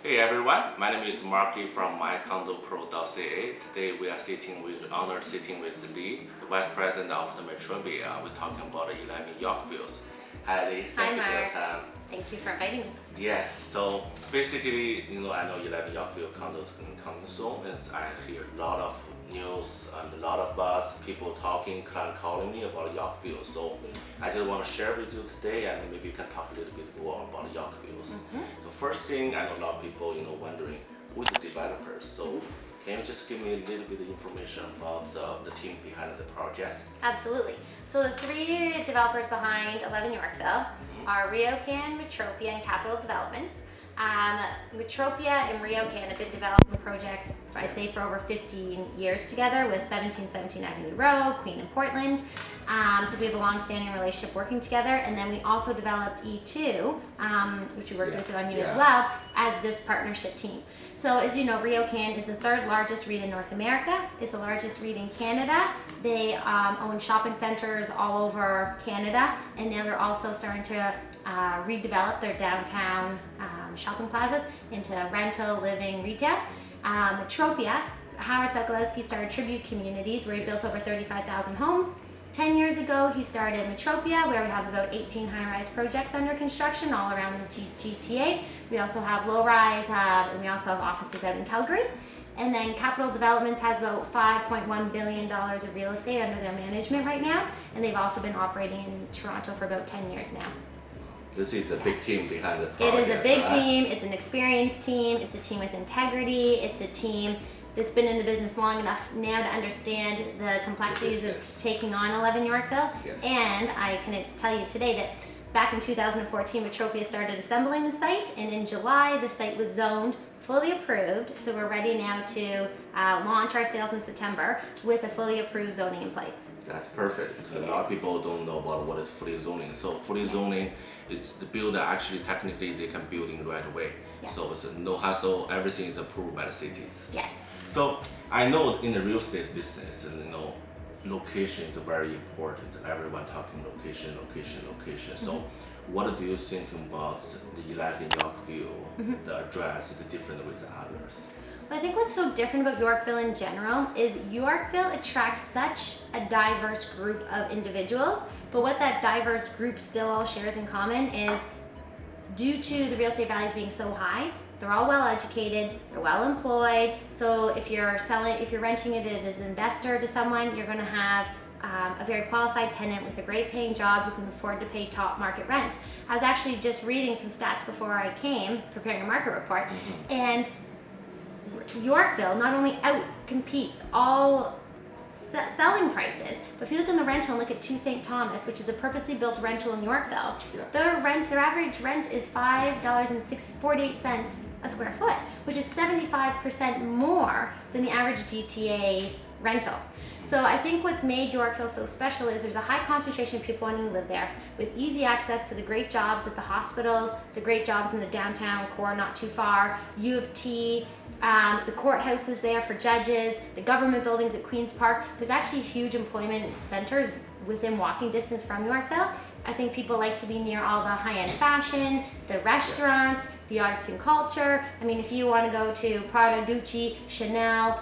Hey everyone, my name is Marky from MyCondoPro.ca. Today we are honored sitting with Lee, the Vice President of the Metropia. We're talking about 11 Yorkvilles. Hi Lee, thank you for your time. Thank you for inviting me. Yes, so basically, I know 11 Yorkville Condos coming soon, and I hear a lot of news and a lot of buzz, people talking, calling me about Yorkville. So I just want to share with you today, and maybe you can talk a little bit more about Yorkvilles. The first thing, I know a lot of people, wondering who is the developer. So can you just give me a little bit of information about the team behind the project? Absolutely. So the three developers behind 11 Yorkville are Realty, Metropia, and Capital Development. Metropia and Realty have been developing projects, I'd say, for over 15 years together with 1717 Avenue Row, Queen and Portland. So we have a long-standing relationship working together. And then we also developed E2, which we worked with on you as well, as this partnership team. So as you know, RioCan is the third largest REIT in North America. It's the largest REIT in Canada. They own shopping centers all over Canada. And now they're also starting to redevelop their downtown shopping plazas into rental, living, retail. Metropia, Howard Sokolowski started Tribute Communities, where he built over 35,000 homes. 10 years ago, he started Metropia, where we have about 18 high-rise projects under construction all around the GTA. We also have low-rise, and we also have offices out in Calgary. And then Capital Developments has about $5.1 billion of real estate under their management right now. And they've also been operating in Toronto for about 10 years now. This is a big team behind the project. It is a big team. It's an experienced team. It's a team with integrity. It's a team that's been in the business long enough now to understand the complexities of taking on 11 Yorkville. Yes. And I can tell you today that back in 2014, Metropia started assembling the site, and in July, the site was zoned, fully approved. So we're ready now to launch our sales in September with a fully approved zoning in place. That's perfect, because a lot of people don't know about what is fully zoning. So fully zoning is the builder actually technically they can build in right away. Yes. So it's no hassle, everything is approved by the cities. Yes. So I know in the real estate business, location is very important. Everyone talking location. So what do you think about the 11 Yorkville, the address is different with others? Well, I think what's so different about Yorkville in general is Yorkville attracts such a diverse group of individuals, but what that diverse group still all shares in common is, due to the real estate values being so high, they're all well educated, they're well employed. So if you're renting it as an investor to someone, you're going to have a very qualified tenant with a great paying job who can afford to pay top market rents. I was actually just reading some stats before I came, preparing a market report, and Yorkville not only out-competes all selling prices, but if you look in the rental and look at 2 St. Thomas, which is a purposely built rental in Yorkville, their average rent is $5.48 a square foot, which is 75% more than the average GTA rental. So I think what's made Yorkville so special is there's a high concentration of people wanting to live there, with easy access to the great jobs at the hospitals, the great jobs in the downtown core not too far, U of T, the courthouse is there for judges, the government buildings at Queen's Park. There's actually huge employment centers within walking distance from Yorkville. I think people like to be near all the high-end fashion, the restaurants, the arts and culture. I mean, if you want to go to Prada, Gucci, Chanel,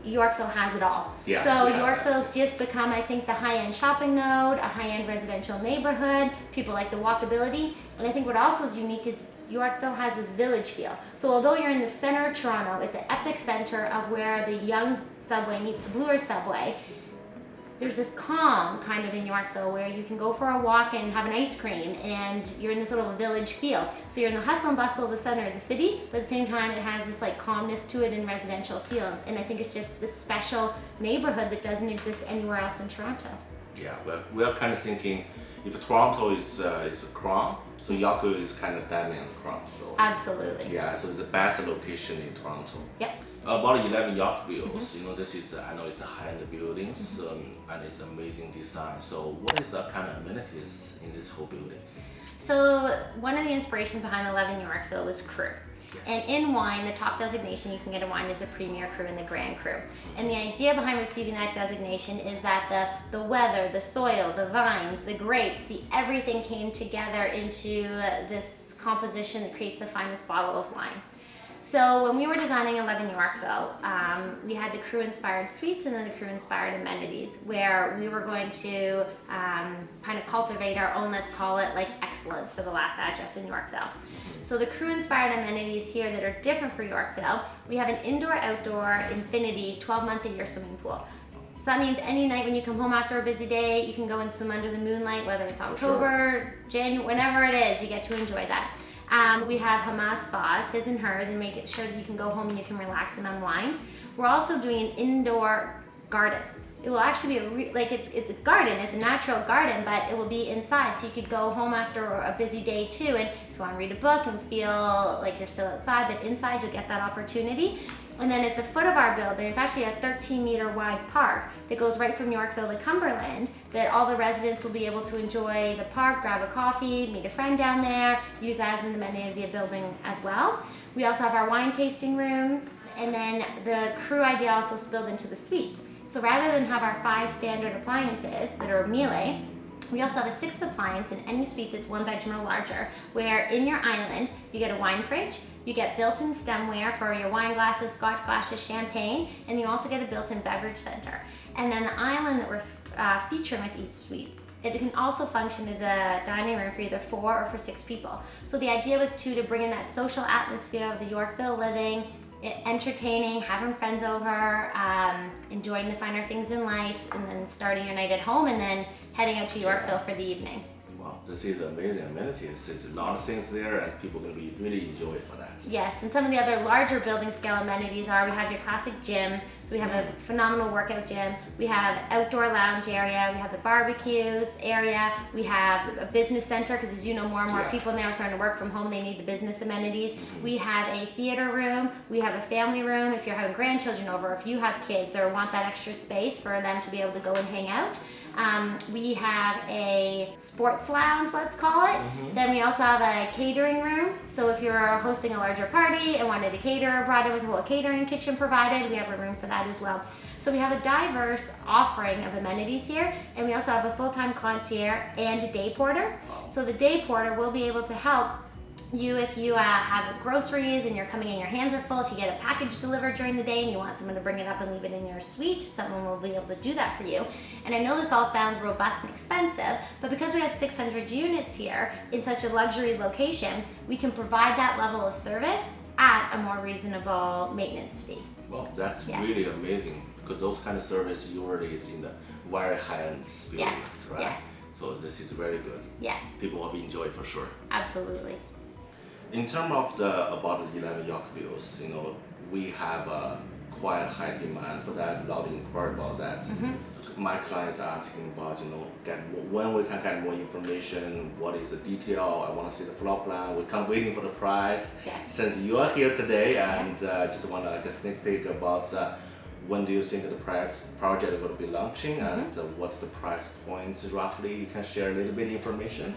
Yorkville has it all. Yorkville's just become, I think, the high-end shopping node, a high-end residential neighborhood. People like the walkability. And I think what also is unique is Yorkville has this village feel. So although you're in the center of Toronto, at the epicenter of where the Yonge subway meets the Bloor subway, there's this calm kind of in Yorkville where you can go for a walk and have an ice cream, and you're in this little village feel. So you're in the hustle and bustle of the center of the city, but at the same time it has this like calmness to it and residential feel. And I think it's just this special neighborhood that doesn't exist anywhere else in Toronto. Yeah, well, we're kind of thinking if Toronto is a crown, so Yorkville is kind of diamond crown. So absolutely. Yeah, so it's the best location in Toronto. Yep. About 11 Yorkvilles, this is, I know it's a high-end buildings, and it's amazing design. So what is the kind of amenities in these whole buildings? So one of the inspirations behind 11 Yorkville was CRU. Yes. And in wine, the top designation you can get in wine is the Premier Cru and the Grand Cru. And the idea behind receiving that designation is that the weather, the soil, the vines, the grapes, everything came together into this composition that creates the finest bottle of wine. So when we were designing 11 Yorkville, we had the CRU-inspired suites and then the CRU-inspired amenities, where we were going to kind of cultivate our own, let's call it like excellence for the last address in Yorkville. So the CRU-inspired amenities here that are different for Yorkville, we have an indoor-outdoor infinity 12-month-a-year swimming pool. So that means any night when you come home after a busy day, you can go and swim under the moonlight, whether it's October, January, whenever it is, you get to enjoy that. We have Hamas spas, his and hers, and make it sure that you can go home and you can relax and unwind. We're also doing an indoor garden. It will actually be it's a garden, it's a natural garden, but it will be inside. So you could go home after a busy day too, and if you want to read a book and feel like you're still outside, but inside you'll get that opportunity. And then at the foot of our building, there's actually a 13-meter wide park that goes right from Yorkville to Cumberland, that all the residents will be able to enjoy the park, grab a coffee, meet a friend down there, use as an amenity of the building as well. We also have our wine tasting rooms, and then the CRU idea also spilled into the suites. So rather than have our 5 standard appliances that are Miele, we also have a 6th appliance in any suite that's 1 bedroom or larger, where in your island, you get a wine fridge, you get built-in stemware for your wine glasses, scotch glasses, champagne, and you also get a built-in beverage center. And then the island that we're featuring with each suite, it can also function as a dining room for either 4 or for 6 people. So the idea was to bring in that social atmosphere of the Yorkville living, entertaining, having friends over, enjoying the finer things in life, and then starting your night at home and then heading out to Yorkville for the evening. Wow, this is amazing amenities. There's a lot of things there and people are going to be really enjoy for that. Yes, and some of the other larger building scale amenities are, we have your classic gym, so we have a phenomenal workout gym, we have outdoor lounge area, we have the barbecues area, we have a business center, because as you know, more and more people now are starting to work from home, they need the business amenities. We have a theater room, we have a family room, if you're having grandchildren over, if you have kids or want that extra space for them to be able to go and hang out. We have a sports lounge, let's call it. Then we also have a catering room. So if you're hosting a larger party and wanted to cater, brought in with a whole catering kitchen provided, we have a room for that as well. So we have a diverse offering of amenities here, and we also have a full-time concierge and a day porter. So the day porter will be able to help you if you have groceries and you're coming in, your hands are full, if you get a package delivered during the day and you want someone to bring it up and leave it in your suite, someone will be able to do that for you. And I know this all sounds robust and expensive, but because we have 600 units here in such a luxury location, we can provide that level of service at a more reasonable maintenance fee. Well, that's really amazing, because those kind of service usually is in the very high-end buildings, right? Yes. So this is very good. Yes. People will enjoy for sure. Absolutely. In terms of about the 11 Yorkvilles, you know, we have a quite high demand for that. A lot of inquiry about that. My clients are asking about, you know, when we can get more information. What is the detail? I want to see the floor plan. We can't waiting for the price. Yes. Since you are here today, and just want to like a sneak peek about when do you think the project is going to be launching, and what's the price points roughly? You can share a little bit of information.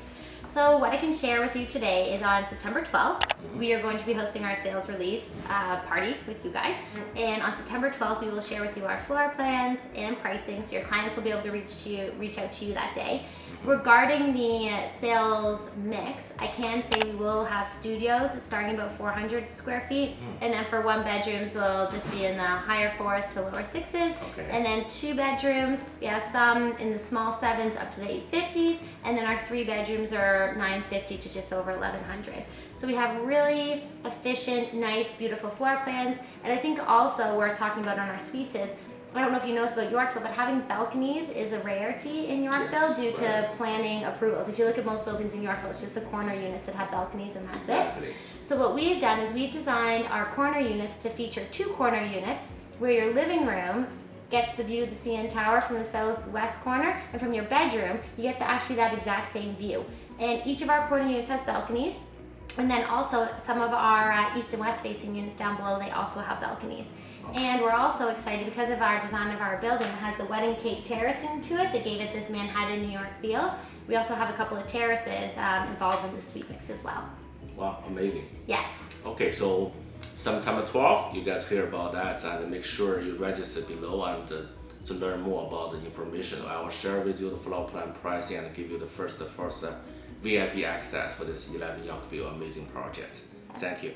So what I can share with you today is on September 12th, we are going to be hosting our sales release party with you guys. And on September 12th, we will share with you our floor plans and pricing, so your clients will be able to reach out to you that day. Regarding the sales mix, I can say we will have studios starting about 400 square feet, and then for 1 bedrooms, they'll just be in the higher 4s to lower 6s. And then 2 bedrooms, we have some in the small 7s up to the 850s, and then our 3 bedrooms are 950 to just over 1100. So we have really efficient, nice, beautiful floor plans. And I think also worth talking about on our suites is, I don't know if you know this about Yorkville, but having balconies is a rarity in Yorkville due to planning approvals. If you look at most buildings in Yorkville, it's just the corner units that have balconies and that's it. So what we've done is we've designed our corner units to feature 2 corner units where your living room gets the view of the CN Tower from the southwest corner, and from your bedroom, you get actually that exact same view. And each of our corner units has balconies, and then also some of our east and west facing units down below, they also have balconies. And we're also excited because of our design of our building. It has the wedding cake terracing to it that gave it this Manhattan, New York feel. We also have a couple of terraces involved in the suite mix as well. Wow, amazing. Yes. Okay, so September 12th, you guys hear about that, and make sure you register below and to learn more about the information. I will share with you the floor plan pricing and give you the first VIP access for this 11 Yorkville amazing project. Thank you.